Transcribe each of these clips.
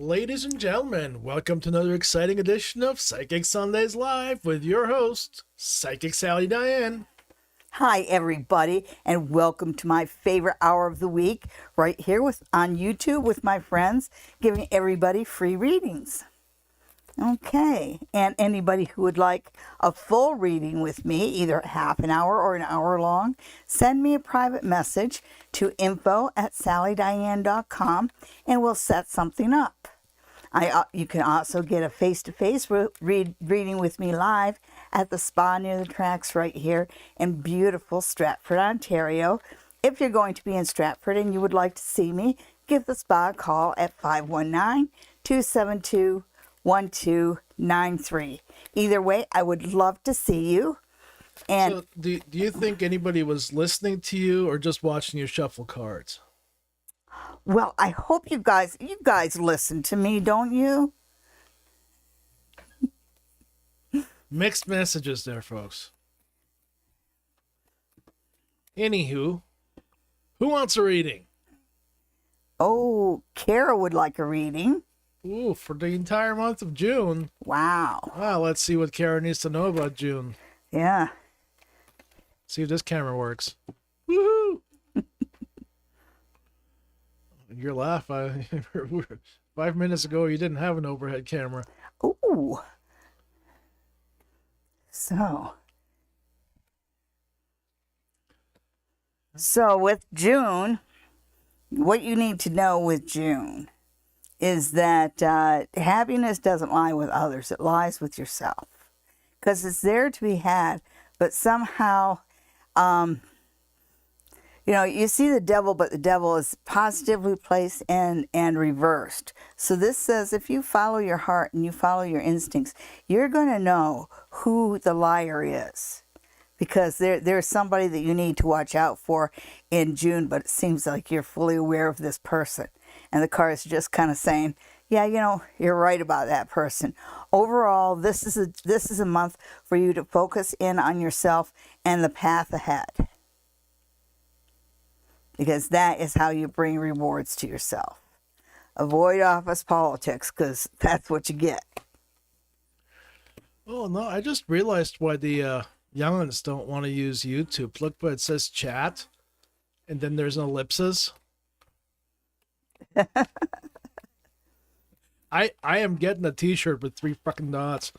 Ladies and gentlemen, welcome to another exciting edition of Psychic Sundays Live with your host, Psychic Sally Diane. Hi, everybody, and welcome to my favorite hour of the week, right here on YouTube with my friends, giving everybody free readings. Okay, and anybody who would like a full reading with me, either half an hour or an hour long, send me a private message to info@sallydiane.com and we'll set something up. You can also get a face-to-face reading with me live at the spa near the tracks right here in beautiful Stratford, Ontario. If you're going to be in Stratford and you would like to see me, give the spa a call at 519-272-1293. Either way, I would love to see you. And So, do you think anybody was listening to you or just watching you shuffle cards? well, I hope you guys listen to me, don't you? Mixed messages there, folks. Anywho, who wants a reading? Oh, Kara would like a reading. Ooh, for the entire month of June. Wow. Well, let's see what Kara needs to know about June. Yeah. See if this camera works. Woohoo! Your laugh. 5 minutes ago, you didn't have an overhead camera. Ooh. So with June, what you need to know with June is that happiness doesn't lie with others. It lies with yourself. Because it's there to be had, but somehow, you see the devil, but the devil is positively placed and there's So this says if you follow your heart and you follow your instincts, you're going to know who the liar is. Because there's somebody that you need to watch out for in June, but it seems like you're fully aware of this person. And the card is just kind of saying, yeah, you're right about that person. Overall, this is a month for you to focus in on yourself and the path ahead. Because that is how you bring rewards to yourself. Avoid office politics, because that's what you get. Oh, no, I just realized why the youngins don't want to use YouTube. Look, but it says chat, and then there's an ellipsis. I am getting a t-shirt with 3 fucking dots.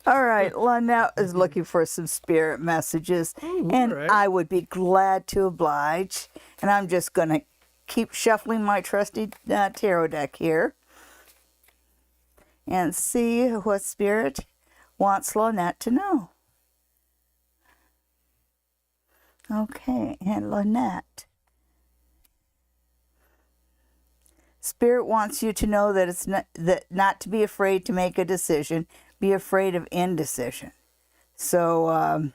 All right, Lynette is looking for some spirit messages, and right. I would be glad to oblige. And I'm just going to keep shuffling my trusty tarot deck here and see what spirit wants Lynette to know. Okay, and Lynette. Spirit wants you to know that it's not to be afraid to make a decision. Be afraid of indecision. So,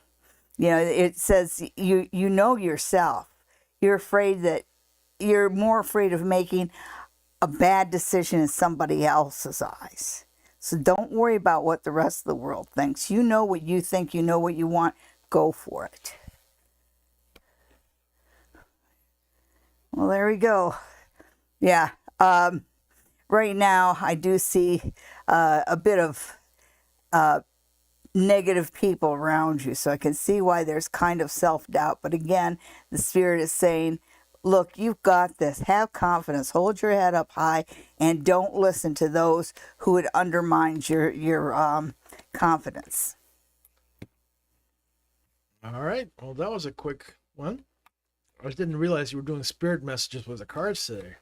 it says you know yourself. You're afraid that you're more afraid of making a bad decision in somebody else's eyes. So don't worry about what the rest of the world thinks. You know what you think. You know what you want. Go for it. Well, there we go. Yeah. Right now, I do see a bit of negative people around you. So I can see why there's kind of self-doubt. But again, the Spirit is saying, look, you've got this. Have confidence. Hold your head up high. And don't listen to those who would undermine your confidence. All right. Well, that was a quick one. I didn't realize you were doing spirit messages with the cards today.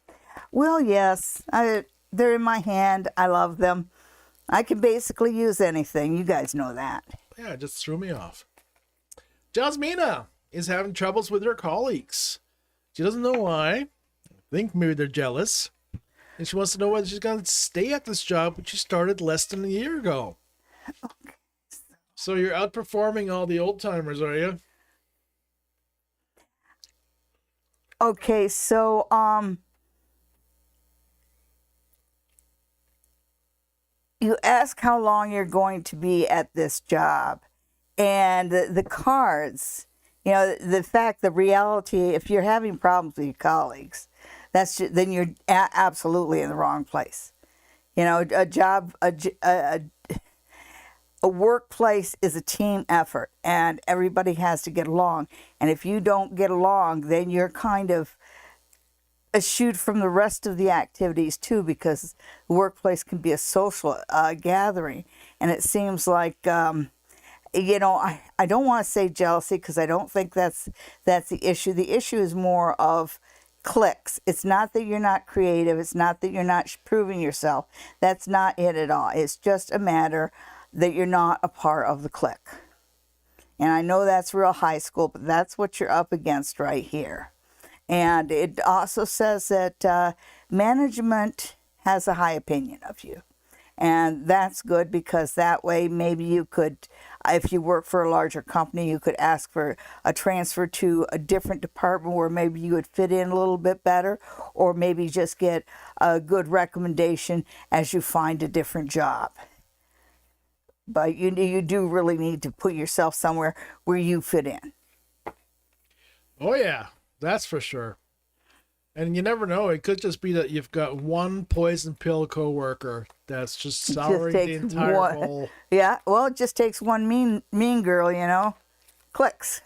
Well, yes. They're in my hand. I love them. I can basically use anything. You guys know that. Yeah, it just threw me off. Jasmina is having troubles with her colleagues. She doesn't know why. I think maybe they're jealous. And she wants to know whether she's going to stay at this job, which she started less than a year ago. Okay. So you're outperforming all the old timers, are you? Okay, so you ask how long you're going to be at this job, and the cards, You know, the reality, if you're having problems with your colleagues, then you're absolutely in the wrong place. You know, a workplace is a team effort, and everybody has to get along. And if you don't get along, then you're kind of eschewed from the rest of the activities too, because the workplace can be a social gathering. And it seems like, you know, I don't want to say jealousy, because I don't think that's the issue. The issue is more of cliques. It's not that you're not creative. It's not that you're not proving yourself. That's not it at all. It's just a matter that you're not a part of the clique. And I know that's real high school, but that's what you're up against right here. And it also says that management has a high opinion of you. And that's good, because that way maybe you could, if you work for a larger company, you could ask for a transfer to a different department where maybe you would fit in a little bit better, or maybe just get a good recommendation as you find a different job. But you do really need to put yourself somewhere where you fit in. Oh, yeah, that's for sure. And you never know. It could just be that you've got one poison pill coworker that's just souring the entire bowl. Yeah, well, it just takes one mean girl, you know. Clicks.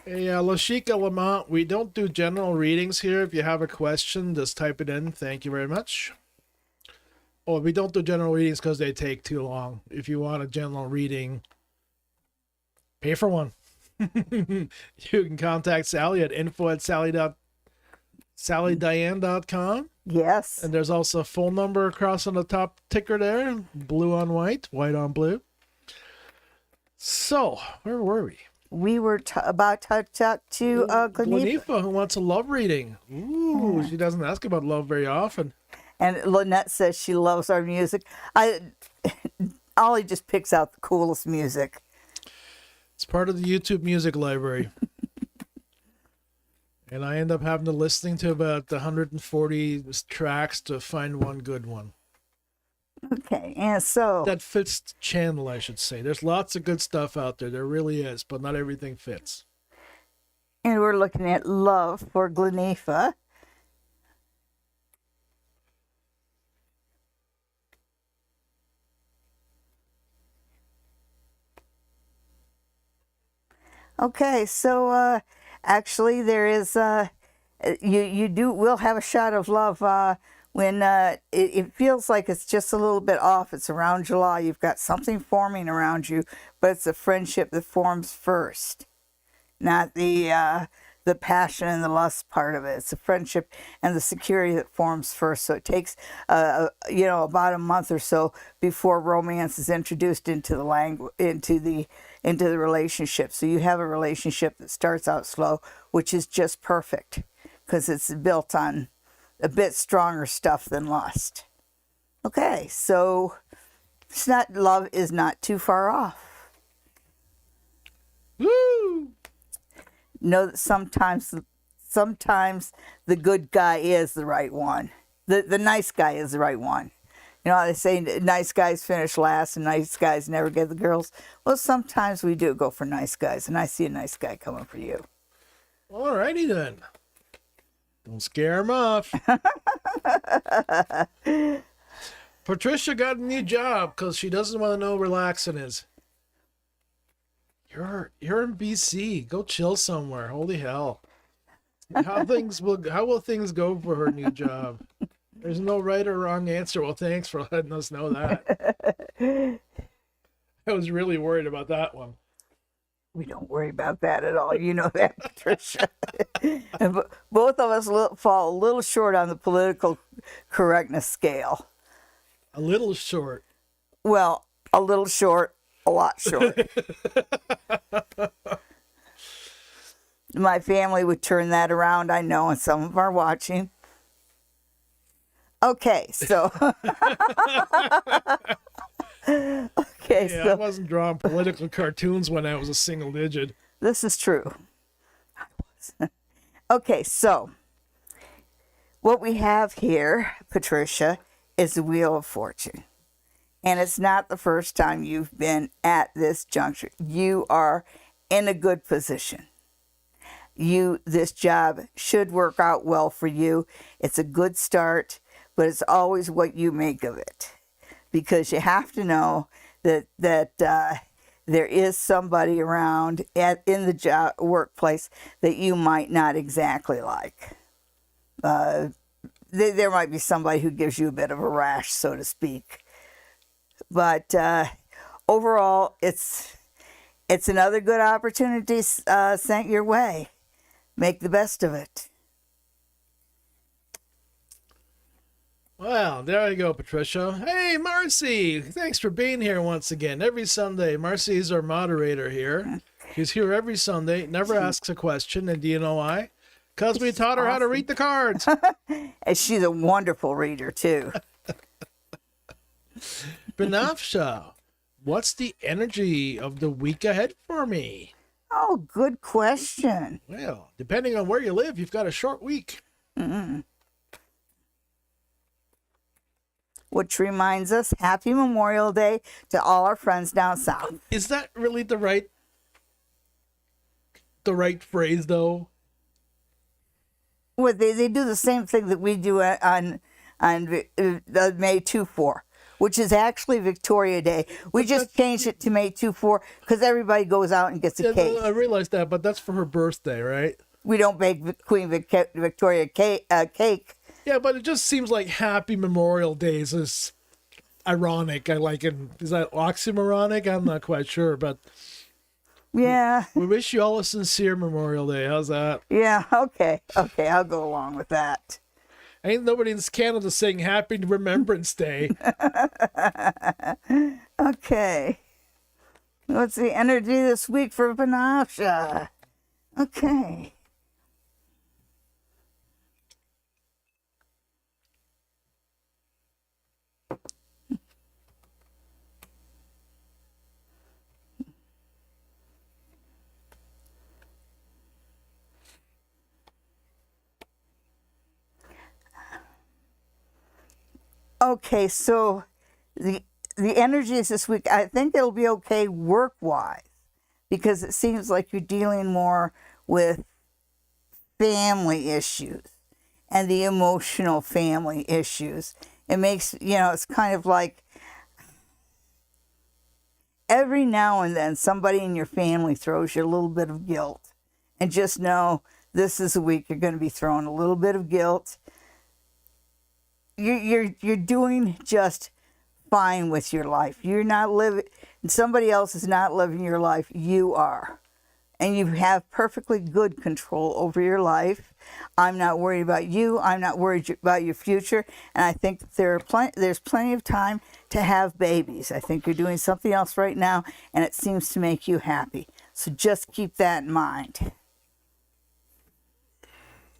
Hey, Lashika Lamont, we don't do general readings here. If you have a question, just type it in. Thank you very much. Oh, we don't do general readings because they take too long. If you want a general reading, pay for one. You can contact Sally at info@sally.diane.com. Yes. And there's also a phone number across on the top ticker there, blue on white, white on blue. So, where were we? We were about to talk to Glenifa. Who wants a love reading. Ooh, she doesn't ask about love very often. And Lynette says she loves our music. Ollie just picks out the coolest music. It's part of the YouTube music library. And I end up having to listening to about 140 tracks to find one good one. Okay, and so... that fits the channel, I should say. There's lots of good stuff out there. There really is, but not everything fits. And we're looking at love for Glenifa. Okay, so actually there is we'll have a shot of love when it feels like it's just a little bit off. It's around July. You've got something forming around you, but it's a friendship that forms first, not the passion and the lust part of it. It's the friendship and the security that forms first. So it takes about a month or so before romance is introduced into the relationship. So you have a relationship that starts out slow, which is just perfect because it's built on a bit stronger stuff than lust. Okay, so love is not too far off. Woo! Know that sometimes the good guy is the right one. The nice guy is the right one. You know how they say nice guys finish last and nice guys never get the girls? Well, sometimes we do go for nice guys, and I see a nice guy coming for you. All righty then. Don't scare him off. Patricia got a new job because she doesn't want to know where relaxing is. You're in BC. Go chill somewhere. Holy hell. How will things go for her new job? There's no right or wrong answer. Well, thanks for letting us know that. I was really worried about that one. We don't worry about that at all. You know that, Patricia. And both of us fall a little short on the political correctness scale. A little short. Well, a little short, a lot short. My family would turn that around, I know, and some of them are watching. Okay, so... Okay, I wasn't drawing political cartoons when I was a single digit. This is true. I was. Okay, so what we have here, Patricia, is the Wheel of Fortune. And it's not the first time you've been at this juncture. You are in a good position. this job should work out well for you. It's a good start, but it's always what you make of it, because you have to know that there is somebody around in the workplace that you might not exactly like. There might be somebody who gives you a bit of a rash, so to speak. But overall, it's another good opportunity sent your way. Make the best of it. Well, there you go, Patricia. Hey, Marcy, thanks for being here once again. Every Sunday, Marcy is our moderator here. She's here every Sunday, never asks a question, and do you know why? Because we taught her how to read the cards. And she's a wonderful reader, too. Benafsha, what's the energy of the week ahead for me? Oh, good question. Well, depending on where you live, you've got a short week. Mm-hmm. Which reminds us, Happy Memorial Day to all our friends down south. Is that really the right phrase, though? Well, they do the same thing that we do on May 2-4, which is actually Victoria Day. We just changed it to May 2-4 because everybody goes out and gets a cake. I realized that, but that's for her birthday, right? We don't bake Queen Victoria cake. Yeah, but it just seems like Happy Memorial Days is ironic. Is that oxymoronic? I'm not quite sure, but yeah. We wish you all a sincere Memorial Day. How's that? Yeah, okay, I'll go along with that. Ain't nobody in Canada saying Happy Remembrance Day. Okay. What's the energy this week for Benasha? Okay. Okay, so the energies this week, I think it'll be okay work-wise, because it seems like you're dealing more with family issues and the emotional family issues. It makes, it's kind of like every now and then somebody in your family throws you a little bit of guilt. And just know this is a week you're going to be thrown a little bit of guilt. You're doing just fine with your life. You're not living, somebody else is not living your life. You are. And you have perfectly good control over your life. I'm not worried about you. I'm not worried about your future. And I think there's plenty of time to have babies. I think you're doing something else right now, and it seems to make you happy. So just keep that in mind.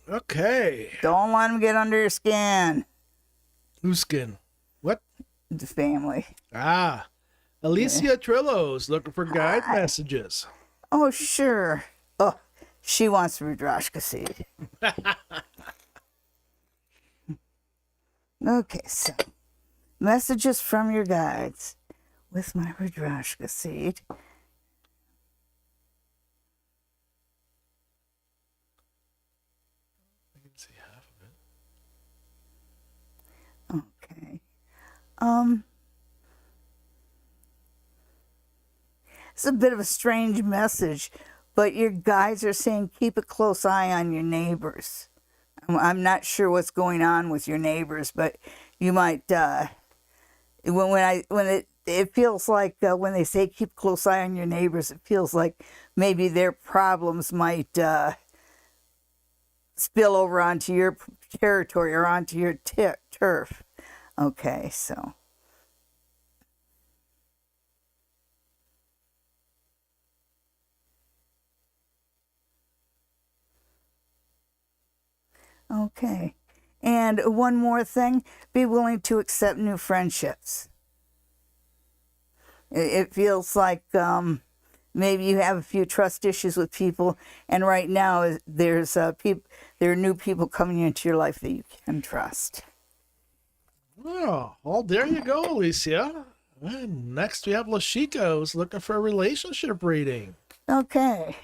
Okay. Don't let them get under your skin. Whose skin? What? The family. Alicia Trillo's looking for guide messages. Oh, sure. Oh, she wants Rudrashka seed. Okay, so messages from your guides with my Rudrashka seed. I can see half of it. Okay. It's a bit of a strange message, but your guides are saying keep a close eye on your neighbors. I'm not sure what's going on with your neighbors, but you might it feels like when they say keep a close eye on your neighbors, it feels like maybe their problems might spill over onto your territory or onto your turf. Okay, so. Okay. And one more thing, be willing to accept new friendships. It feels like maybe you have a few trust issues with people, and right now there are new people coming into your life that you can trust. Oh, well, there you go, Alicia. And next we have Lashika, who's looking for a relationship reading. Okay.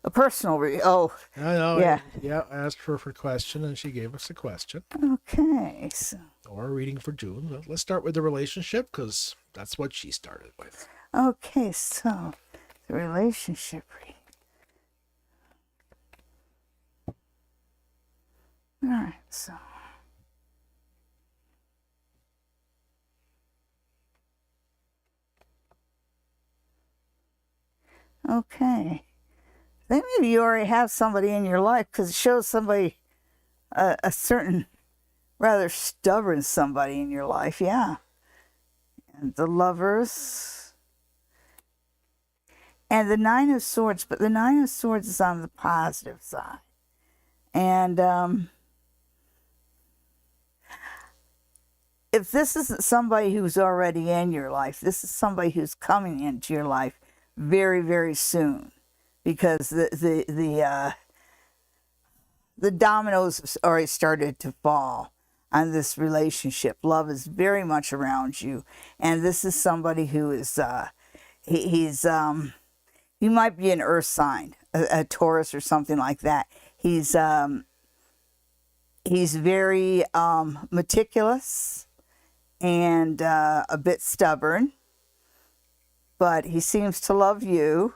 A personal oh, I know. yeah. Yeah, I asked her for a question, and she gave us a question. Okay. So, Or a reading for June. Well, let's start with the relationship, because that's what she started with. okay, so the relationship reading. All right, so. Okay. I think maybe you already have somebody in your life because it shows somebody, a certain rather stubborn somebody in your life. Yeah. And the Lovers. And the Nine of Swords, but the Nine of Swords is on the positive side. And if this isn't somebody who's already in your life, this is somebody who's coming into your life very, very soon, because the dominoes have already started to fall on this relationship. Love is very much around you, and this is somebody who is he might be an earth sign, a Taurus or something like that. He's very meticulous and a bit stubborn, but he seems to love you.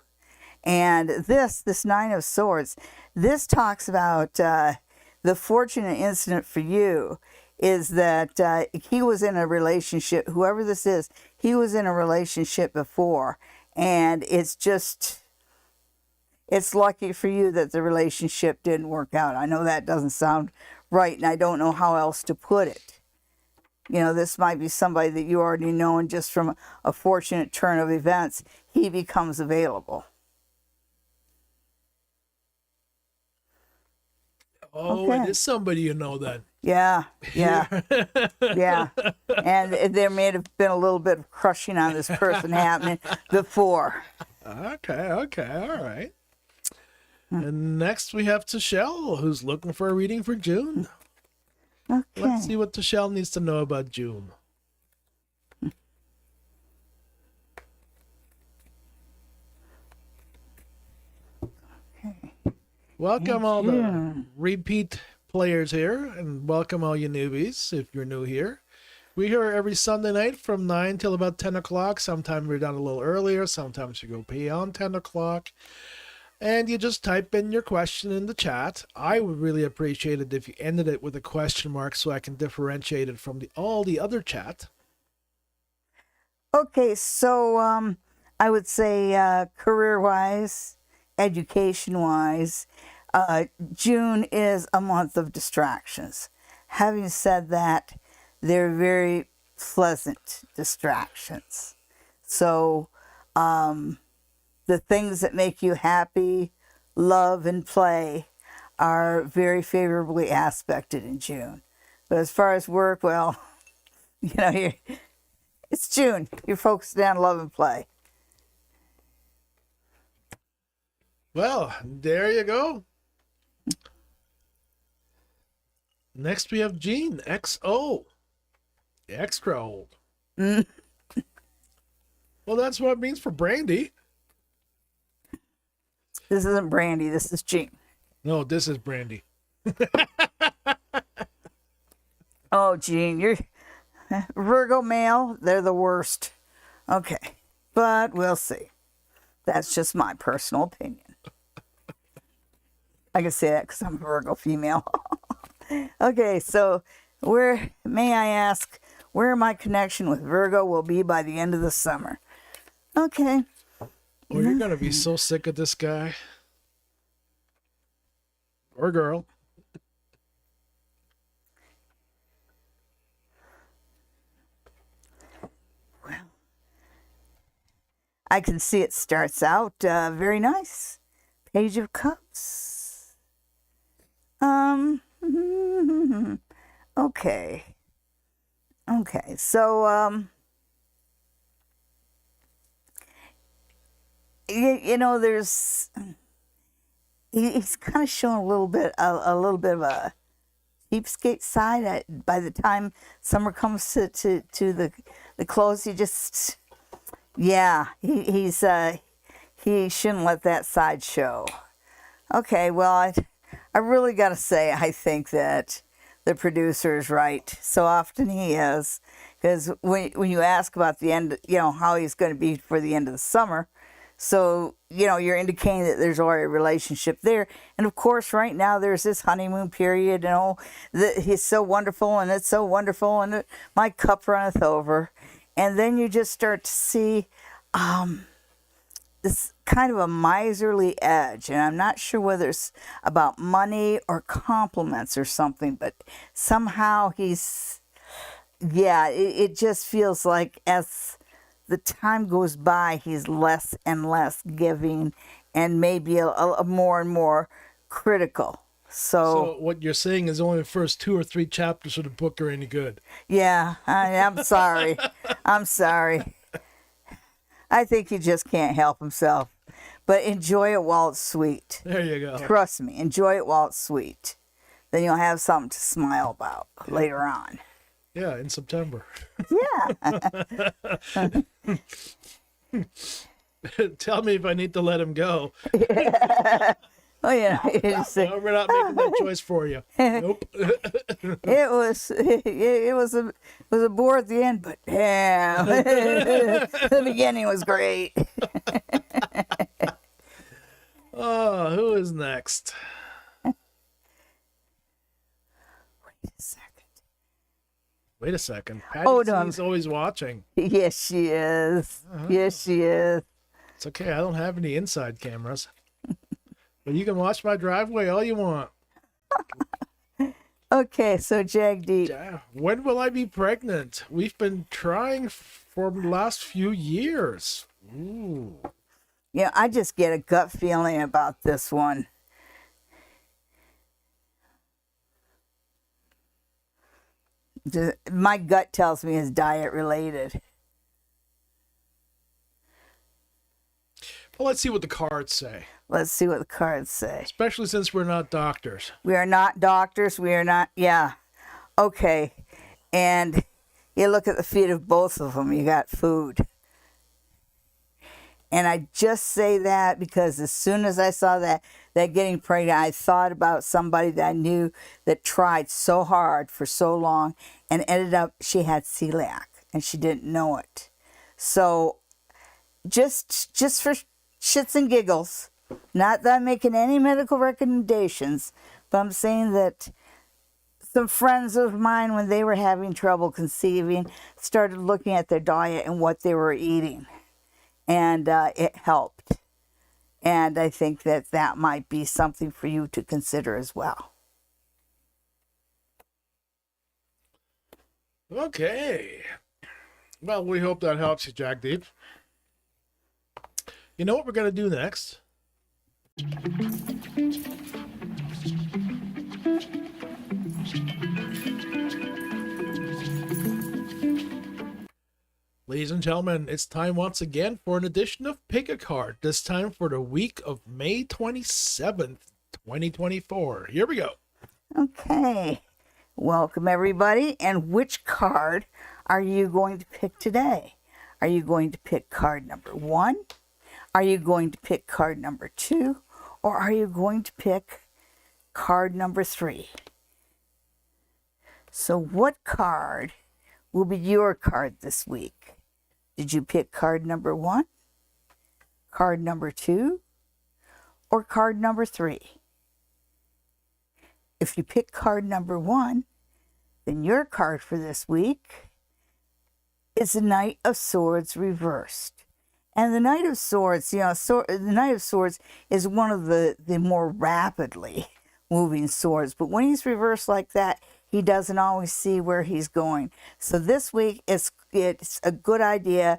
And this Nine of Swords, this talks about the fortunate incident for you is that he was in a relationship, whoever this is, he was in a relationship before, and it's lucky for you that the relationship didn't work out. I know that doesn't sound right, and I don't know how else to put it. You know, this might be somebody that you already know, and just from a fortunate turn of events, he becomes available. Oh, Okay. it is somebody you know then. Yeah. Yeah. And there may have been a little bit of crushing on this person happening before. Okay, all right. And next we have Tashelle, who's looking for a reading for June. Okay. Let's see what Tashelle needs to know about June. Welcome all the repeat players here, and welcome all you newbies if you're new here. We're here every Sunday night from 9 till about 10 o'clock. Sometimes we're done a little earlier. Sometimes we go beyond 10 o'clock. And you just type in your question in the chat. I would really appreciate it if you ended it with a question mark so I can differentiate it from all the other chat. Okay, so I would say career-wise, education-wise, June is a month of distractions. Having said that, they're very pleasant distractions. So the things that make you happy, love, and play are very favorably aspected in June. But as far as work, well, you know, it's June. You're focused on love and play. Well, there you go. Next we have Jean, XO. Extra old. Well, that's what it means for Brandy. This isn't Brandy, this is Jean. No, this is Brandy. Oh, Jean, you're Virgo male, they're the worst. Okay, but we'll see. That's just my personal opinion. I can say that because I'm a Virgo female. Okay, so may I ask, where my connection with Virgo will be by the end of the summer? Okay. Oh, you're going to be so sick of this guy. Or girl. Well, I can see it starts out very nice. Page of Cups. Okay. Okay, so you know, there's he's kind of showing a little bit of a cheapskate side. By the time summer comes to the close, he just he shouldn't let that side show. Okay, well, I really got to say, I think that the producer is right. So often he is. Because when you ask about the end, how he's going to be for the end of the summer, so, you're indicating that there's already a relationship there. And of course, right now there's this honeymoon period, he's so wonderful and it's so wonderful and my cup runneth over. And then you just start to see this kind of a miserly edge. And I'm not sure whether it's about money or compliments or something, but somehow it just feels like as the time goes by, he's less and less giving and maybe a more and more critical. So what you're saying is only the first 2 or 3 chapters of the book are any good. Yeah, I'm sorry. I'm sorry. I think he just can't help himself. But enjoy it while it's sweet. There you go. Trust me, enjoy it while it's sweet. Then you'll have something to smile about later on. Yeah, in September. Yeah. Tell me if I need to let him go. Oh yeah. No, we're not making that choice for you. Nope. It was a bore at the end, but damn, the beginning was great. Oh, who is next? Wait a second. Patty's always watching. Yes, she is. Yes, she is. It's okay. I don't have any inside cameras. But you can watch my driveway all you want. Okay, so Jagdeep. Yeah. When will I be pregnant? We've been trying for the last few years. Ooh. Yeah, I just get a gut feeling about this one. My gut tells me it's diet related. Well, let's see what the cards say. Let's see what the cards say. Especially since we're not doctors. We are not doctors. We are not, yeah. Okay. And you look at the feet of both of them, you got food. And I just say that because as soon as I saw that getting pregnant, I thought about somebody that I knew that tried so hard for so long and ended up, she had celiac and she didn't know it. So just for shits and giggles, not that I'm making any medical recommendations, but I'm saying that some friends of mine, when they were having trouble conceiving, started looking at their diet and what they were eating. And it helped. And I think that might be something for you to consider as well. Okay. Well, we hope that helps you, Jagdeep. You know what we're going to do next? Ladies and gentlemen, it's time once again for an edition of Pick a Card, this time for the week of May 27th, 2024. Here we go. Okay. Welcome, everybody. And which card are you going to pick today? Are you going to pick card number 1? Are you going to pick card number 2? Or are you going to pick card number 3? So what card will be your card this week? Did you pick card number 1, card number 2, or card number 3? If you pick card number 1, then your card for this week is the Knight of Swords reversed. And the Knight of Swords, the Knight of Swords is one of the more rapidly moving swords. But when he's reversed like that, he doesn't always see where he's going. So this week, it's a good idea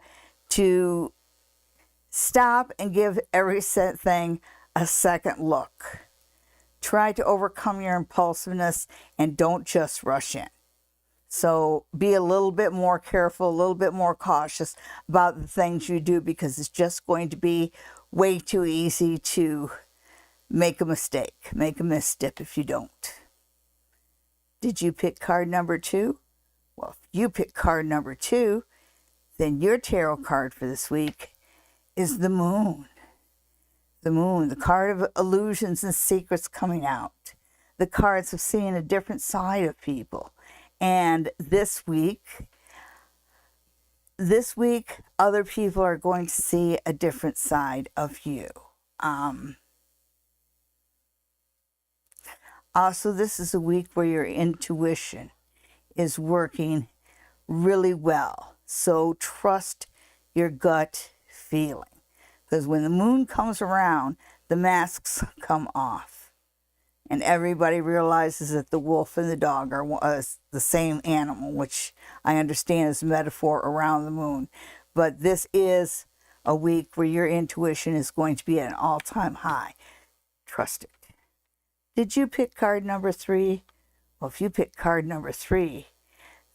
to stop and give everything a second look. Try to overcome your impulsiveness and don't just rush in. So be a little bit more careful, a little bit more cautious about the things you do, because it's just going to be way too easy to make a mistake, make a misstep if you don't. Did you pick card number 2? Well, if you pick card number 2, then your tarot card for this week is the Moon. The Moon, the card of illusions and secrets coming out. The cards of seeing a different side of people. And this week, other people are going to see a different side of you. Also, this is a week where your intuition is working really well. So trust your gut feeling. Because when the moon comes around, the masks come off. And everybody realizes that the wolf and the dog are the same animal, which I understand is a metaphor around the moon. But this is a week where your intuition is going to be at an all-time high. Trust it. Did you pick card number 3? Well, if you pick card number 3,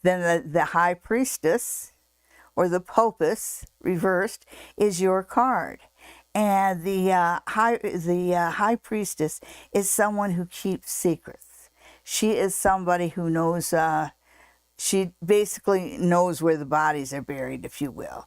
then the High Priestess or the Popus reversed is your card. And the High Priestess is someone who keeps secrets. She is somebody who knows, she basically knows where the bodies are buried, if you will.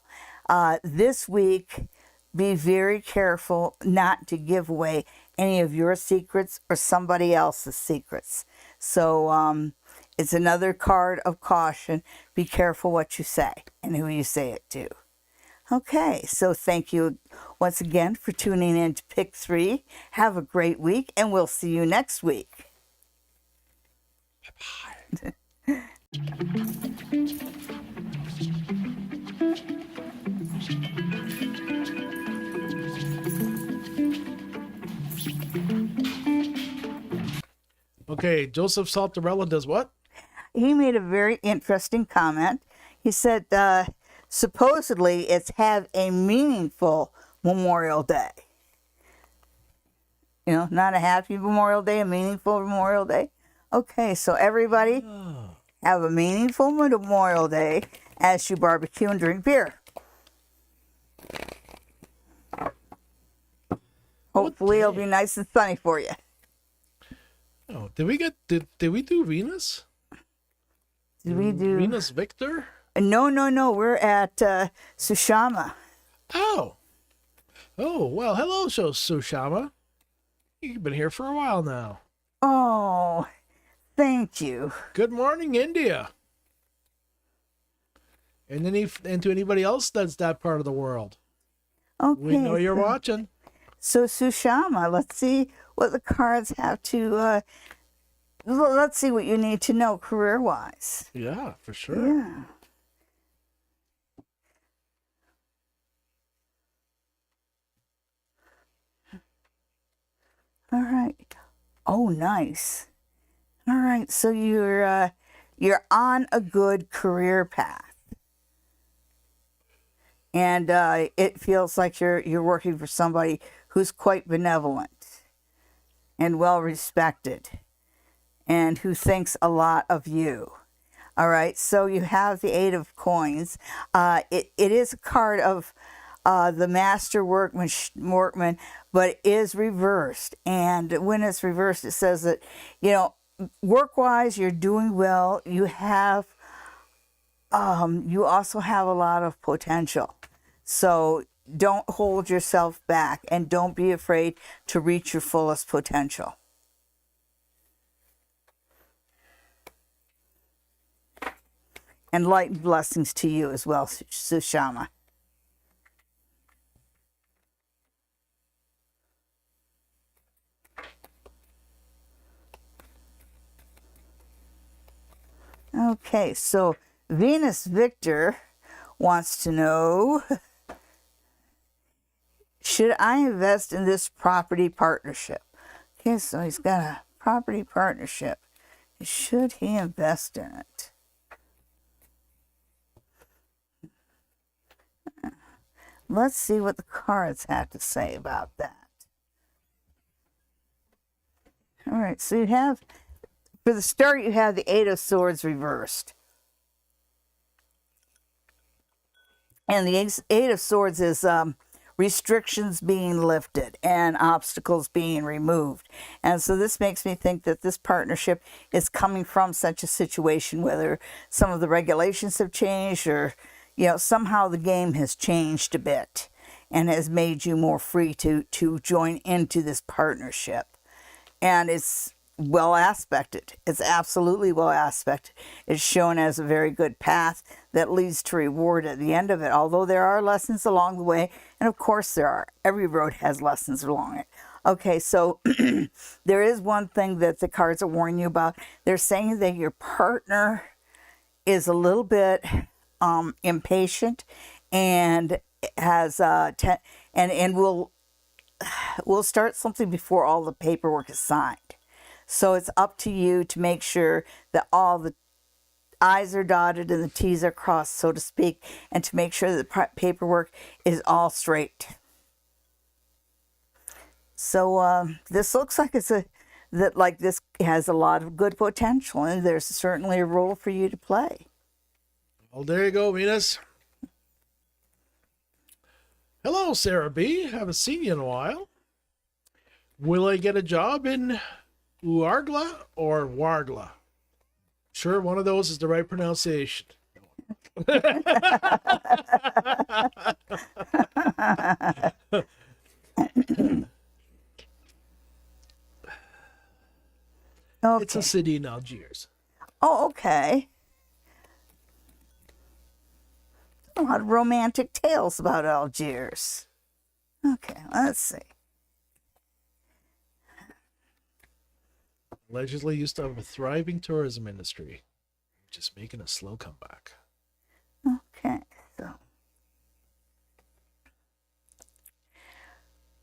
This week, be very careful not to give away any of your secrets or somebody else's secrets. So it's another card of caution. Be careful what you say and who you say it to. Okay, so thank you once again for tuning in to Pick 3. Have a great week, and we'll see you next week. Bye. Okay, Joseph Saltarella does what? He made a very interesting comment. He said, supposedly it's have a meaningful Memorial Day. You know, not a happy Memorial Day, a meaningful Memorial Day. Okay, so everybody have a meaningful Memorial Day as you barbecue and drink beer. Hopefully it'll be nice and sunny for you. Oh, did we do Venus? Did we do Venus Victor? No. We're at Sushama. Oh, well, hello, Sushama. You've been here for a while now. Oh, thank you. Good morning, India. And to anybody else that's that part of the world. Okay. We know you're watching. So Sushama, let's see what the cards have to, let's see what you need to know career-wise. Yeah, for sure. Yeah. All right. Oh, nice. All right, so you're on a good career path. And it feels like you're working for somebody who's quite benevolent and well respected and who thinks a lot of you. All right, so you have the 8 of coins. It is a card of the master workman, but it is reversed. And when it's reversed, it says that, you know, work-wise, you're doing well. You have, you also have a lot of potential. So don't hold yourself back and don't be afraid to reach your fullest potential. And light and blessings to you as well, Sushama. Okay, so Venus Victor wants to know, should I invest in this property partnership? Okay, so he's got a property partnership. Should he invest in it? Let's see what the cards have to say about that. All right, so you have, for the start, you have the 8 of Swords reversed. And the 8 of Swords is restrictions being lifted and obstacles being removed. And so this makes me think that this partnership is coming from such a situation, whether some of the regulations have changed or, you know, somehow the game has changed a bit. and has made you more free to join into this partnership. And it's well aspected. It's absolutely well aspected. It's shown as a very good path that leads to reward at the end of it, although there are lessons along the way, and of course there are. Every road has lessons along it. Okay, so there is one thing that the cards are warning you about. They're saying that your partner is a little bit impatient and has and will start something before all the paperwork is signed. So it's up to you to make sure that all the I's are dotted and the T's are crossed, so to speak, and to make sure that the paperwork is all straight. So this looks like this has a lot of good potential, and there's certainly a role for you to play. Well, there you go, Venus. Hello, Sarah B. Haven't seen you in a while. Will I get a job in Uargla or Wargla? Sure, one of those is the right pronunciation. Okay. It's a city in Algiers. Oh, okay. A lot of romantic tales about Algiers. Okay, let's see. Allegedly used to have a thriving tourism industry, just making a slow comeback. Okay, so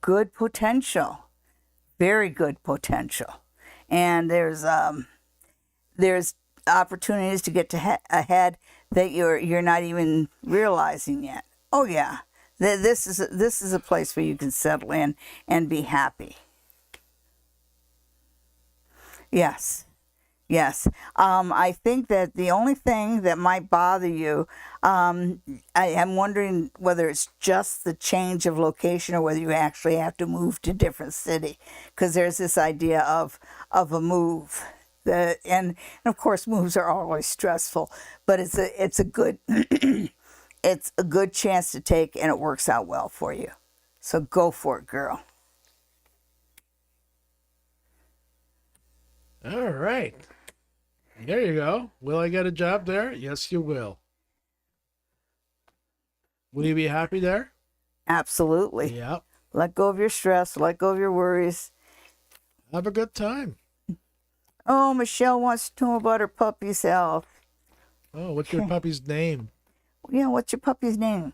good potential, very good potential, and there's opportunities to get to ahead that you're not even realizing yet. Oh yeah, this is a place where you can settle in and be happy. Yes. I think that the only thing that might bother you, I am wondering whether it's just the change of location or whether you actually have to move to a different city, because there's this idea of a move. And of course, moves are always stressful, but it's a good it's a good chance to take, and it works out well for you. So go for it, girl. All right. There you go. Will I get a job there? Yes, you will. Will you be happy there? Absolutely. Yep. Let go of your stress. Let go of your worries. Have a good time. Oh, Michelle wants to know about her puppy's health. Oh, what's your puppy's name? Yeah, what's your puppy's name?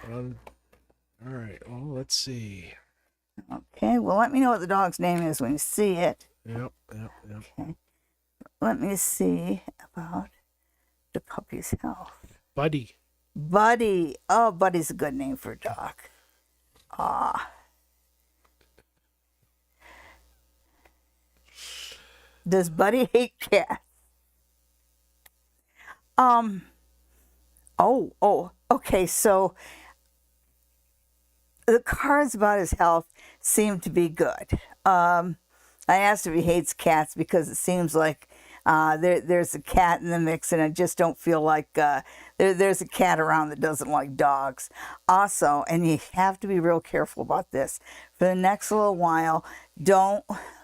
All right. Well, let's see. Okay, well, let me know what the dog's name is when you see it. Yep. Okay. Let me see about the puppy's health. Buddy. Buddy. Oh, Buddy's a good name for a dog. Ah. Does Buddy hate cats? Oh, okay, so the cards about his health seem to be good. I asked if he hates cats because it seems like there's a cat in the mix, and I just don't feel like there's a cat around that doesn't like dogs. Also, and you have to be real careful about this, for the next little while, don't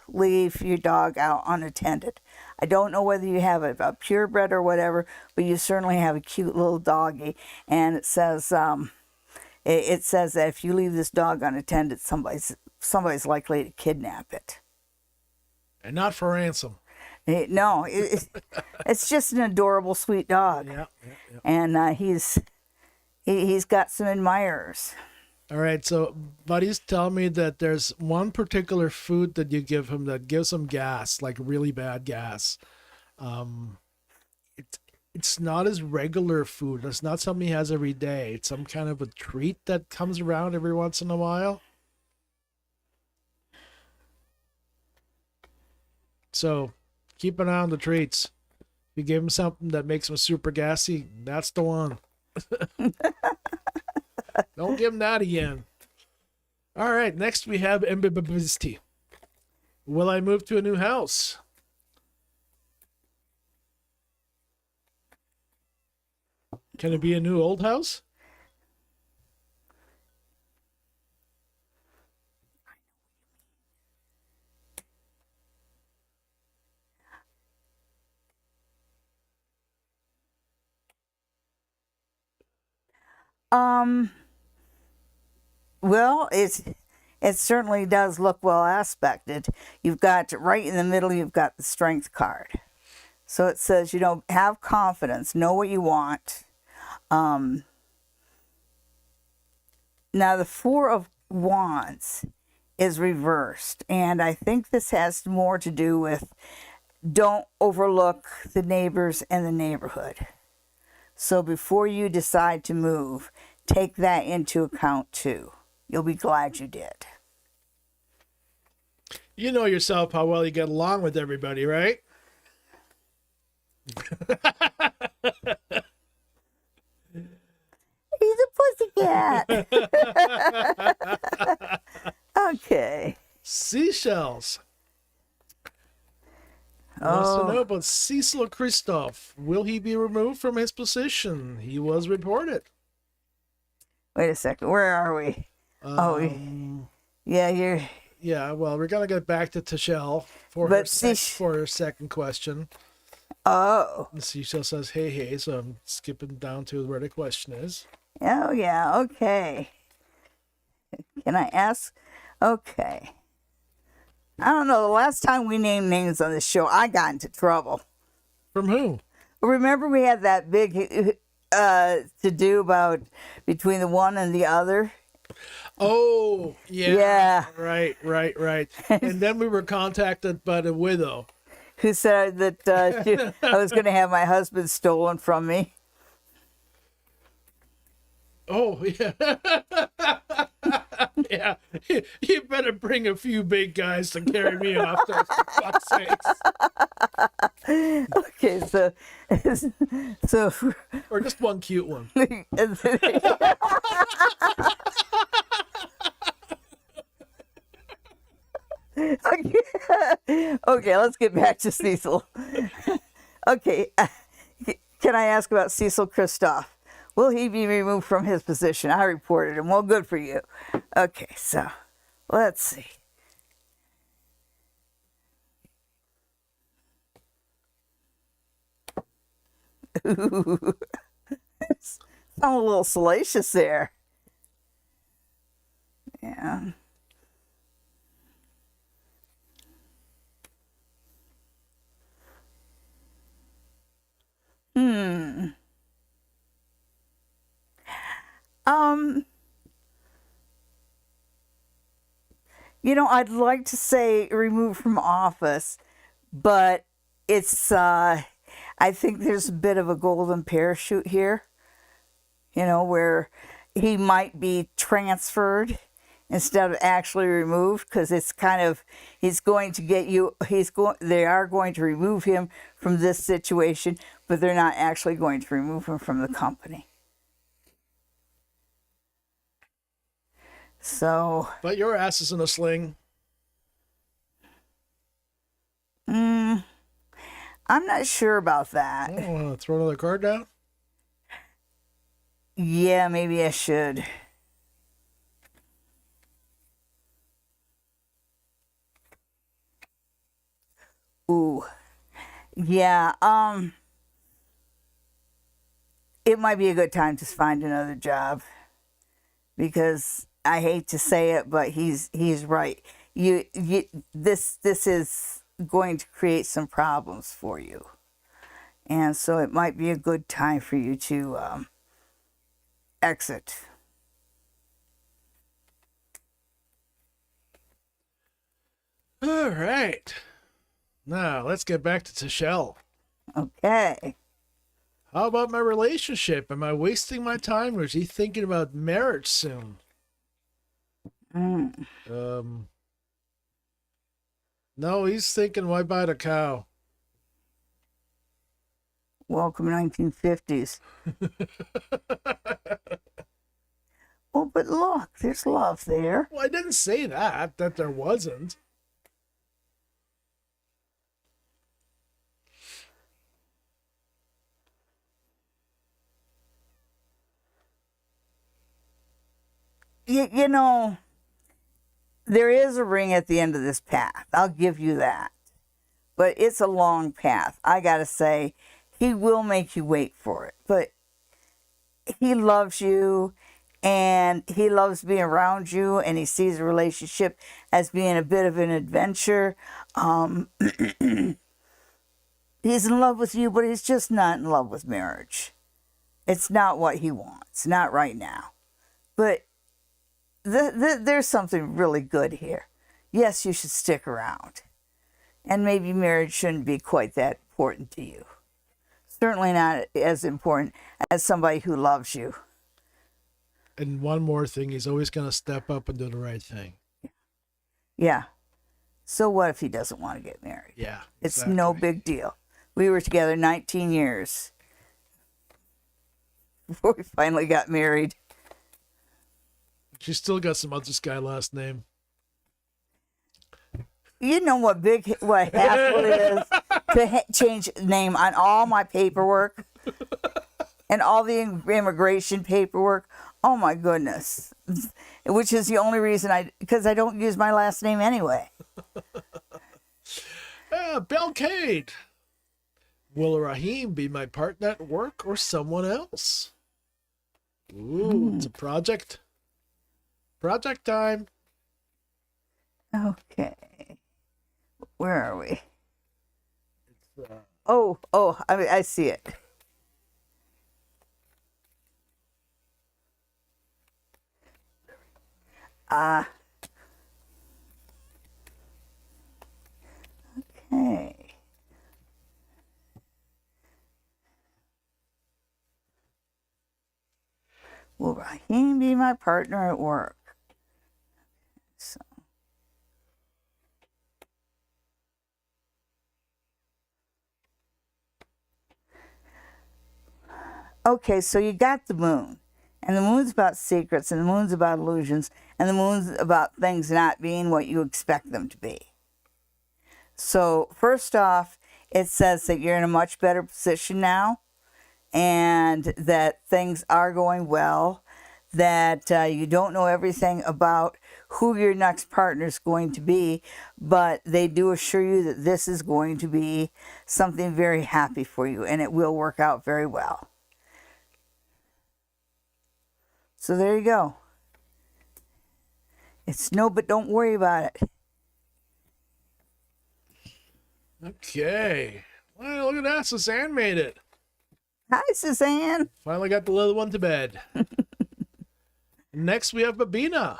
leave your dog out unattended. I don't know whether you have a purebred or whatever, but you certainly have a cute little doggy, and it says that if you leave this dog unattended, somebody's likely to kidnap it. And not for ransom. No, it's just an adorable, sweet dog. Yeah. And he's got some admirers. All right, so Buddy's telling me that there's one particular food that you give him that gives him gas, like really bad gas. It's not his regular food. It's not something he has every day. It's some kind of a treat that comes around every once in a while. So keep an eye on the treats. If you give him something that makes him super gassy, that's the one. Don't give him that again. All right, next we have Mbibibisty. Will I move to a new house? Can it be a new old house? Um, well, it certainly does look well aspected. You've got right in the middle, you've got the strength card. So it says, have confidence, know what you want. Now the Four of Wands is reversed, and I think this has more to do with don't overlook the neighbors and the neighborhood. So before you decide to move, take that into account too. You'll be glad you did. You know yourself how well you get along with everybody, right? He's a pussycat. Okay. Seashells. Wants to know about Cecil Christoph. Will he be removed from his position? He was reported. Wait a second. Where are we? Yeah, you're. Yeah, well, we're gonna get back to Tashelle for for her second question. Oh. And Cecil says, "Hey," so I'm skipping down to where the question is. Oh yeah. Okay. Can I ask? Okay. I don't know. The last time we named names on the show, I got into trouble. From who? Remember we had that big to do about between the one and the other? Oh, yeah. Yeah. Right. And then we were contacted by the widow. Who said that I was going to have my husband stolen from me. Oh, yeah. Yeah. You better bring a few big guys to carry me off, for fuck's sakes. Okay, so Or just one cute one. Okay, let's get back to Cecil. Okay, can I ask about Cecil Christoph? Will he be removed from his position? I reported him. Well, good for you. Okay, so let's see. Ooh, I'm a little salacious there. Yeah. I'd like to say removed from office, but it's, I think there's a bit of a golden parachute here, where he might be transferred instead of actually removed, because it's kind of, they are going to remove him from this situation, but they're not actually going to remove him from the company. So. But your ass is in a sling. I'm not sure about that. I don't want to throw another card down. Yeah, maybe I should. Ooh. Yeah, it might be a good time to find another job, because I hate to say it, but he's right. This is going to create some problems for you, and so it might be a good time for you to exit. All right. Now let's get back to Tashelle. Okay. How about my relationship? Am I wasting my time, or is he thinking about marriage soon? No, he's thinking, why buy the cow? Welcome 1950s. Well, but look, there's love there. Well, I didn't say that there wasn't. you know, there is a ring at the end of this path. I'll give you that. But it's a long path. I got to say, he will make you wait for it. But he loves you, and he loves being around you, and he sees a relationship as being a bit of an adventure. He's in love with you, but he's just not in love with marriage. It's not what he wants, not right now. But there's something really good here. Yes, you should stick around. And maybe marriage shouldn't be quite that important to you. Certainly not as important as somebody who loves you. And one more thing, he's always going to step up and do the right thing. Yeah. So what if he doesn't want to get married? Yeah. It's no big deal. We were together 19 years before we finally got married. She still got some other guy last name. You know what hassle it is to change name on all my paperwork and all the immigration paperwork. Oh my goodness. Which is the only reason because I don't use my last name anyway. Belcade. Will Rahim be my partner at work or someone else? Ooh, It's a project. Project time. Okay. Where are we? It's, I see it. Okay. Will Rahim be my partner at work? So. Okay, so you got the moon. And the moon's about secrets, and the moon's about illusions, and the moon's about things not being what you expect them to be. So, first off, it says that you're in a much better position now, and that things are going well, that you don't know everything about who your next partner is going to be, but they do assure you that this is going to be something very happy for you, and it will work out very well. So there you go. It's no, but don't worry about it. Okay. Well, look at that. Suzanne made it. Hi, Suzanne. Finally got the little one to bed. Next, we have Babina.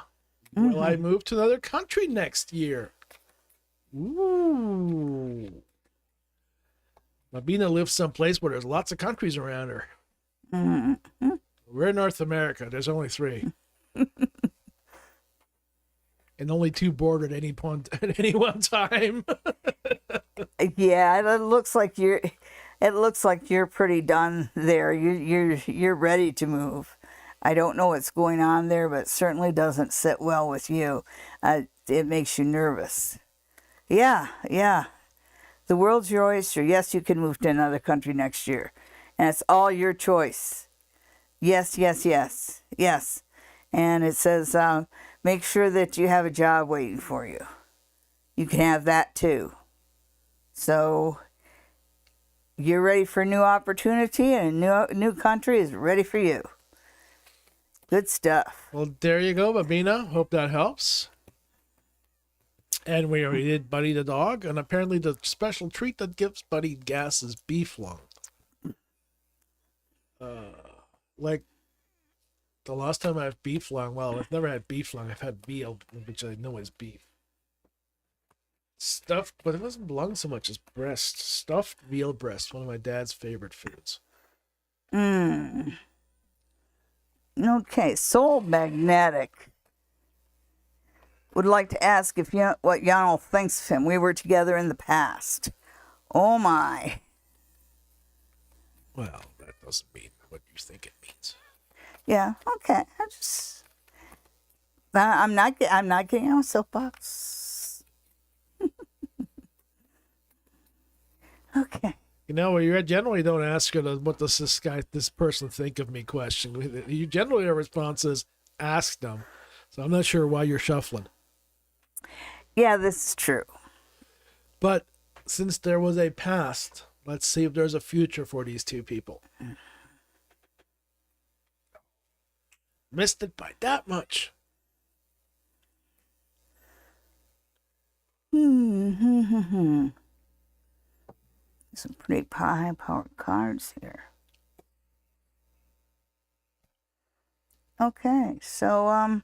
Will I move to another country next year? Ooh. Babina lives someplace where there's lots of countries around her. Mm-hmm. We're in North America. There's only 3. And only 2 board at any point at any one time. Yeah, it looks like you're pretty done there. You're ready to move. I don't know what's going on there, but it certainly doesn't sit well with you. It makes you nervous. Yeah. The world's your oyster. Yes, you can move to another country next year. And it's all your choice. Yes. And it says, make sure that you have a job waiting for you. You can have that too. So you're ready for a new opportunity, and a new country is ready for you. Good stuff. Well, there you go, Babina. Hope that helps. And we already did Buddy the dog, and apparently the special treat that gives Buddy gas is beef lung. Like the last time I had beef lung, well, I've never had beef lung. I've had veal, which I know is beef. Stuffed, but it wasn't lung so much as breast. Stuffed veal breast, one of my dad's favorite foods. Okay, Soul Magnetic would like to ask if what Janel thinks of him. We were together in the past. Oh my. Well, that doesn't mean what you think it means. Yeah, okay. I'm not getting on a soapbox. Okay. You know, you generally don't ask her what does this person think of me question. You generally, our response is ask them. So I'm not sure why you're shuffling. Yeah, this is true. But since there was a past, let's see if there's a future for these two people. Missed it by that much. Some pretty high-powered cards here. Okay, so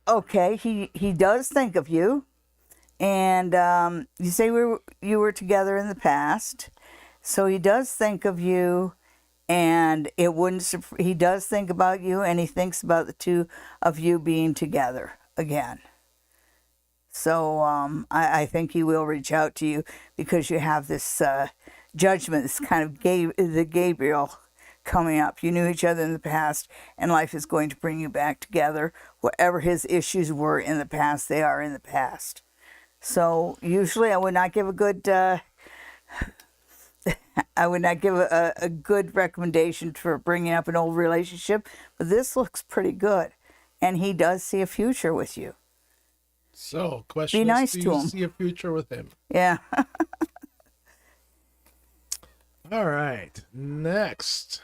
okay, he does think of you, and you say you were together in the past, so he does think of you, and it wouldn't. He does think about you, and he thinks about the two of you being together again. So I think he will reach out to you because you have this judgment, this kind of the Gabriel coming up. You knew each other in the past, and life is going to bring you back together. Whatever his issues were in the past, they are in the past. So usually I would not give a good a good recommendation for bringing up an old relationship, but this looks pretty good, and he does see a future with you. So, question Be nice is, to do you him. see a future with him? Yeah. All right. Next.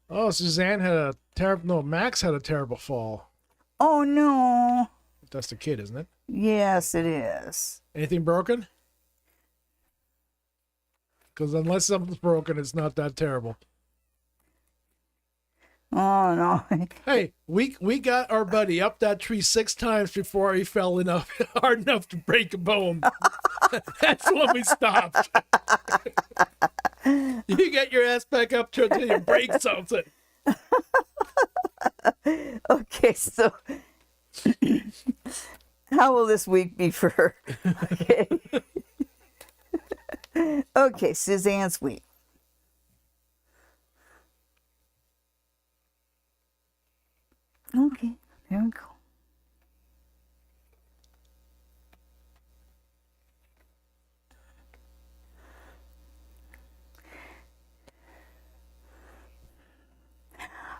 Oh, Suzanne had a terrible... No, Max had a terrible fall. Oh, no. That's the kid, isn't it? Yes, it is. Anything broken? Because unless something's broken, it's not that terrible. Oh, no. Hey, we got our buddy up that tree 6 times before he fell enough hard enough to break a bone. That's when we stopped. You get your ass back up to until you break something. Okay, so how will this week be for her? Okay. Okay, Suzanne's week. Okay, there we go.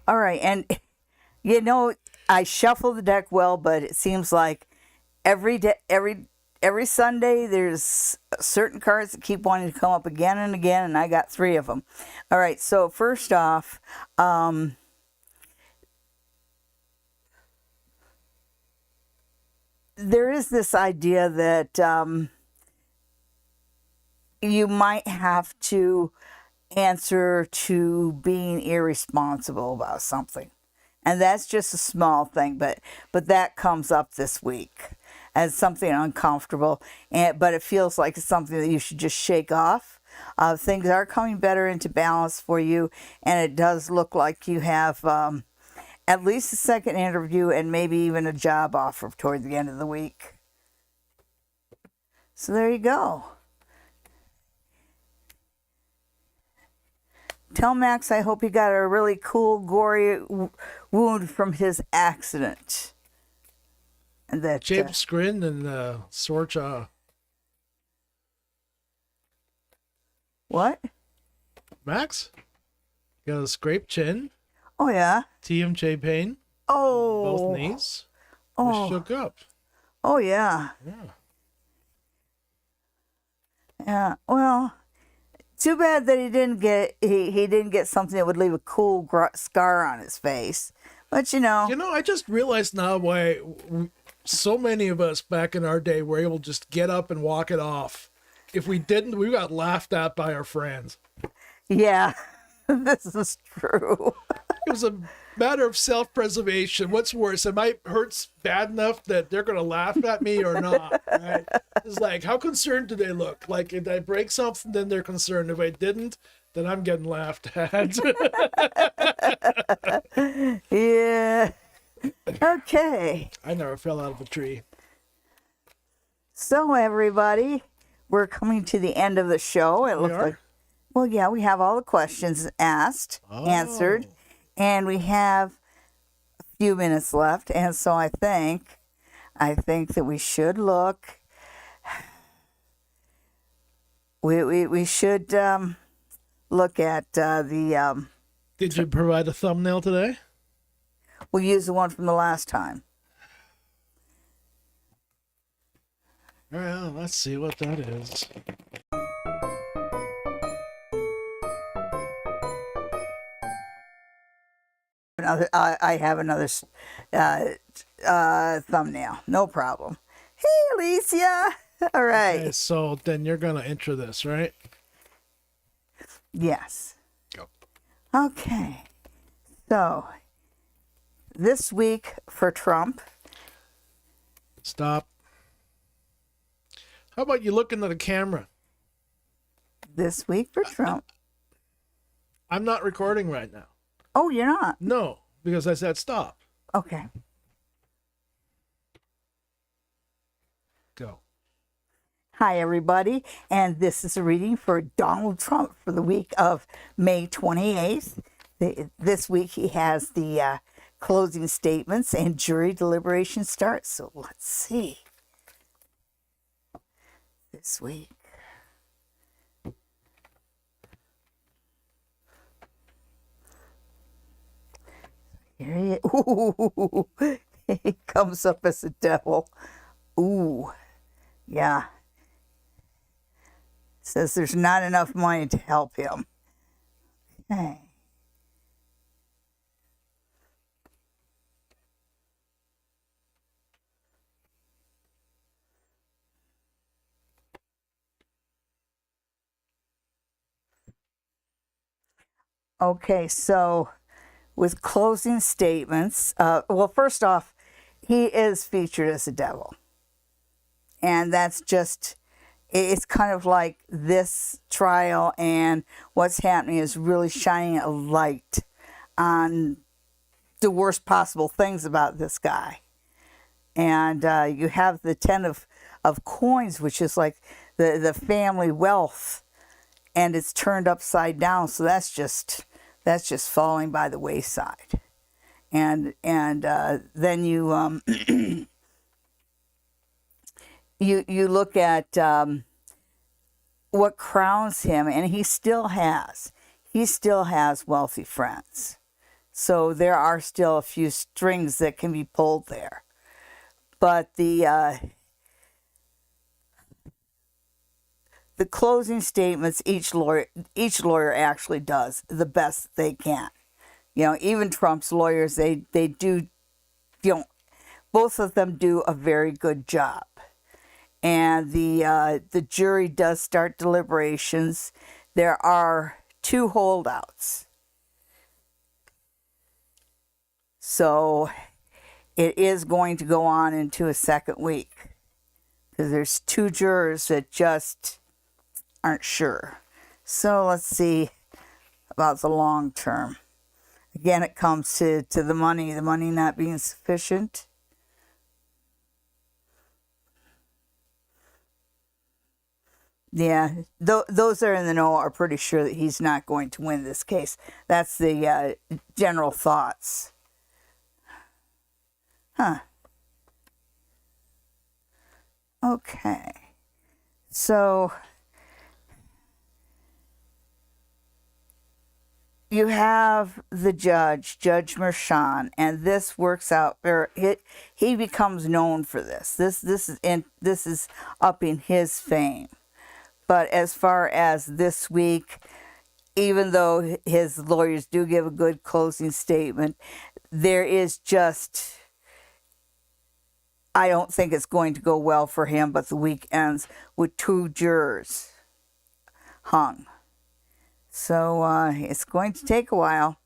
All right, and you know, I shuffle the deck well, but it seems like every Sunday there's certain cards that keep wanting to come up again and again, and I got 3 of them. All right, so first off, there is this idea that you might have to answer to being irresponsible about something. And that's just a small thing, but that comes up this week as something uncomfortable, but it feels like it's something that you should just shake off. Things are coming better into balance for you, and it does look like you have at least a second interview and maybe even a job offer toward the end of the week. So there you go. Tell Max I hope he got a really cool, gory wound from his accident. And that Shaved screen and sore jaw. What? Max? Got a scraped chin. Oh, yeah. TMJ pain. Oh. Both knees. Oh. Shook up. Oh, yeah. Yeah. Yeah. Well, too bad that he didn't get something that would leave a cool scar on his face. But You know, I just realized now why so many of us back in our day were able to just get up and walk it off. If we didn't, we got laughed at by our friends. Yeah, this is true. It was a matter of self-preservation. What's worse, am I hurts bad enough that they're going to laugh at me or not? Right? It's like, how concerned do they look? Like, if I break something, then they're concerned. If I didn't, then I'm getting laughed at. Yeah. Okay. I never fell out of a tree. So, everybody, we're coming to the end of the show. It looks like, well, yeah, we have all the questions asked, answered, and we have a few minutes left. And so I think that we should look. We should look at the. Did you provide a thumbnail today? We'll use the one from the last time. Well, let's see what that is. I have another thumbnail. No problem. Hey, Alicia. All right. Okay, so then you're going to enter this, right? Yes. Go. Okay. So, this week for Trump. Stop. How about you look into the camera? This week for Trump. I'm not recording right now. Oh, you're not? No, because I said stop. Okay. Go. Hi, everybody, and this is a reading for Donald Trump for the week of May 28th. This week he has the closing statements and jury deliberation starts. So let's see. This week. Here he is. Ooh, he comes up as a devil. Ooh, yeah. Says there's not enough money to help him. Okay. Okay, so with closing statements, well, first off, he is featured as a devil. And that's just, it's kind of like this trial and what's happening is really shining a light on the worst possible things about this guy. And you have the 10 of coins, which is like the family wealth, and it's turned upside down. So that's just falling by the wayside. And then you you look at what crowns him, and he still has wealthy friends. So there are still a few strings that can be pulled there. But the closing statements, each lawyer actually does the best they can. You know, even Trump's lawyers, they do, you know, both of them do a very good job. And the jury does start deliberations. There are 2 holdouts. So it is going to go on into a second week, because there's 2 jurors that just aren't sure. So let's see about the long term. Again, it comes to the money not being sufficient. Yeah, those that are in the know are pretty sure that he's not going to win this case. That's the general thoughts. Huh. Okay. So you have the Judge Mershon, and this works out. He becomes known for this. This is upping his fame. But as far as this week, even though his lawyers do give a good closing statement, there is just, I don't think it's going to go well for him, but the week ends with 2 jurors hung. So it's going to take a while.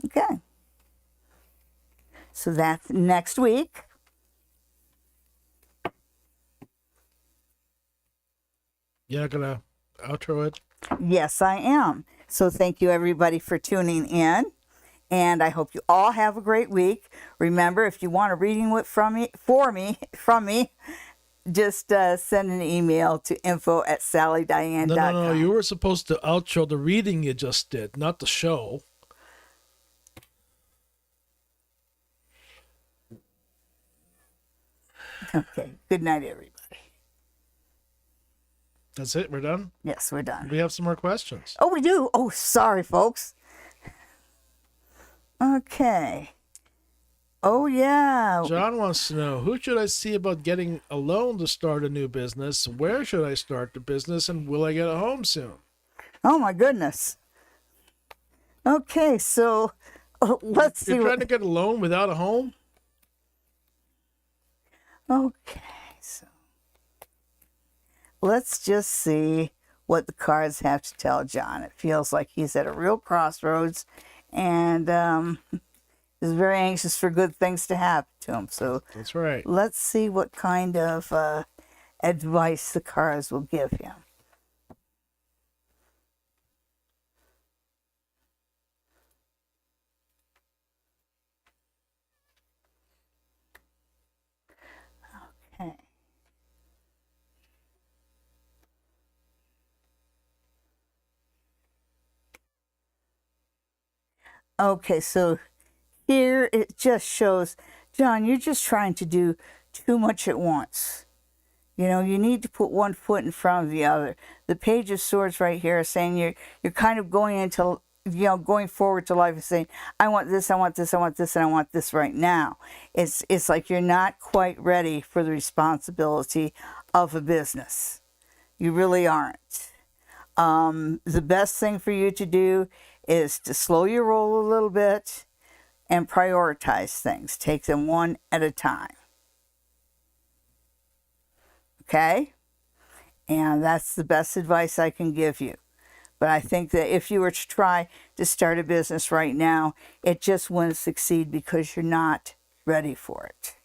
Okay. So that's next week. You're not going to outro it? Yes, I am. So thank you, everybody, for tuning in. And I hope you all have a great week. Remember, if you want a reading from me, just send an email to info@sallydiane.com. No. You were supposed to outro the reading you just did, not the show. Okay. Good night, everybody. That's it. We're done. Yes, we're done. We have some more questions. Oh, we do. Oh, sorry, folks. Okay. Oh, yeah. John wants to know, who should I see about getting a loan to start a new business? Where should I start the business? And will I get a home soon? Oh, my goodness. Okay, so let's see. You're trying to get a loan without a home? Okay, so let's just see what the cards have to tell John. It feels like he's at a real crossroads and is very anxious for good things to happen to him. So That's right. let's see what kind of advice the cards will give him. Okay. Okay, so here it just shows, John, you're just trying to do too much at once. You know, you need to put one foot in front of the other. The Page of Swords right here is saying you're kind of going into, going forward to life and saying, I want this, I want this, I want this, and I want this right now. It's like you're not quite ready for the responsibility of a business. You really aren't. The best thing for you to do is to slow your roll a little bit and prioritize things. Take them one at a time. Okay? And that's the best advice I can give you. But I think that if you were to try to start a business right now, it just wouldn't succeed because you're not ready for it.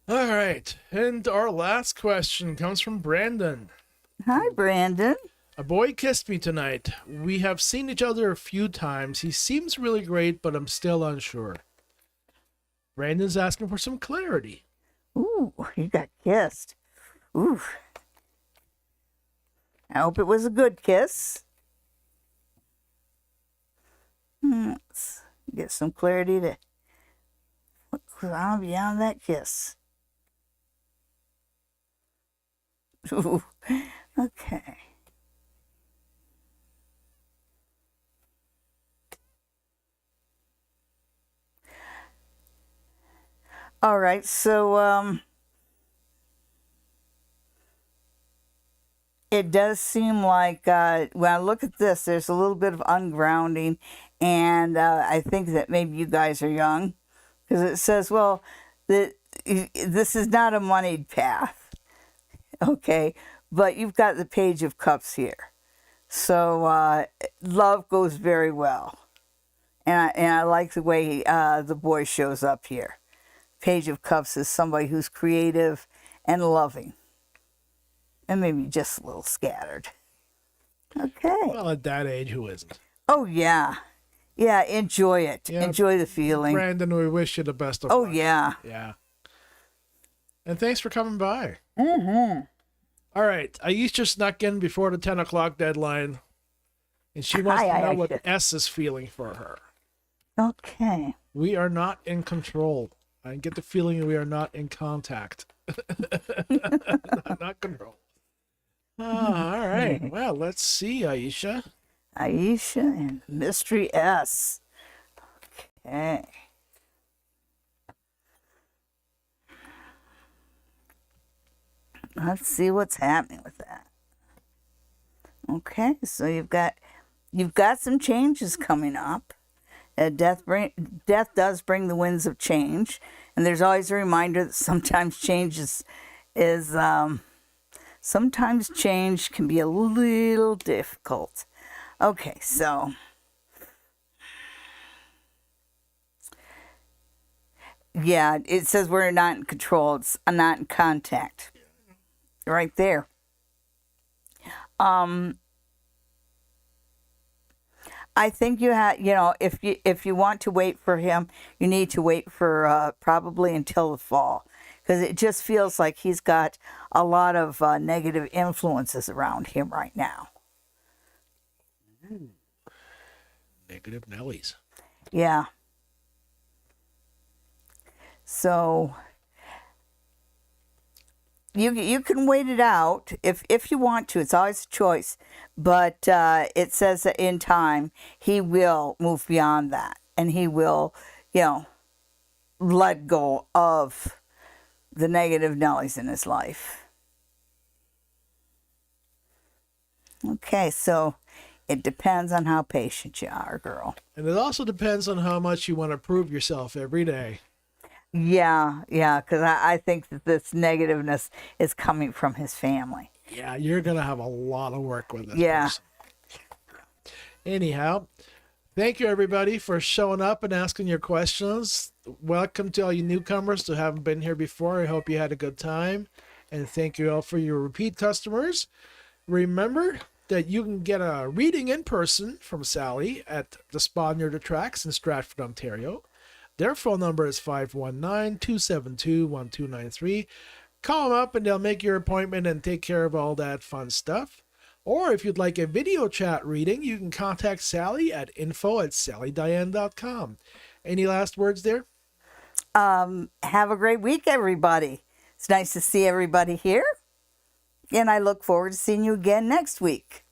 All right. And our last question comes from Brandon. Hi, Brandon. A boy kissed me tonight. We have seen each other a few times. He seems really great, but I'm still unsure. Brandon's asking for some clarity. Ooh, you got kissed. Ooh. I hope it was a good kiss. Let's get some clarity to what goes on beyond that kiss. Ooh, okay. All right, so it does seem like when I look at this, there's a little bit of ungrounding, and I think that maybe you guys are young, because it says, well, that this is not a moneyed path, okay, but you've got the Page of Cups here, so love goes very well, and I like the way the boy shows up here. Page of Cups is somebody who's creative and loving. And maybe just a little scattered. Okay. Well, at that age, who isn't? Oh, yeah. Yeah, enjoy it. Yeah, enjoy the feeling. Brandon, we wish you the best of Oh, luck. yeah. Yeah. And thanks for coming by. Mm-hmm. All right. Aisha snuck in before the 10 o'clock deadline. And she wants to know what S is feeling for her. Okay. We are not in control. I get the feeling we are not in contact. not control. All right. Well, let's see, Aisha. Aisha and Mystery S. Okay. Let's see what's happening with that. Okay, so you've got some changes coming up. Death does bring the winds of change, and there's always a reminder that sometimes change sometimes change can be a little difficult. Okay, so yeah, it says we're not in control. It's not in contact. Right there. I think if you want to wait for him, you need to wait for probably until the fall, because it just feels like he's got a lot of negative influences around him right now. Negative Nellies. Yeah. So you can wait it out if you want to. It's always a choice, but it says that in time he will move beyond that, and he will, let go of the negative Nellies in his life. Okay, so it depends on how patient you are, girl. And it also depends on how much you want to prove yourself every day. Yeah, because I think that this negativeness is coming from his family. Yeah, you're going to have a lot of work with this Yeah. person. Anyhow, thank you, everybody, for showing up and asking your questions. Welcome to all you newcomers who haven't been here before. I hope you had a good time. And thank you all for your repeat customers. Remember that you can get a reading in person from Sally at the Spa Near the Tracks in Stratford, Ontario. Their phone number is 519-272-1293. Call them up and they'll make your appointment and take care of all that fun stuff. Or if you'd like a video chat reading, you can contact Sally at info@sallydiane.com. Any last words there? Have a great week, everybody. It's nice to see everybody here. And I look forward to seeing you again next week.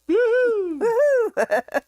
Woohoo! Woohoo!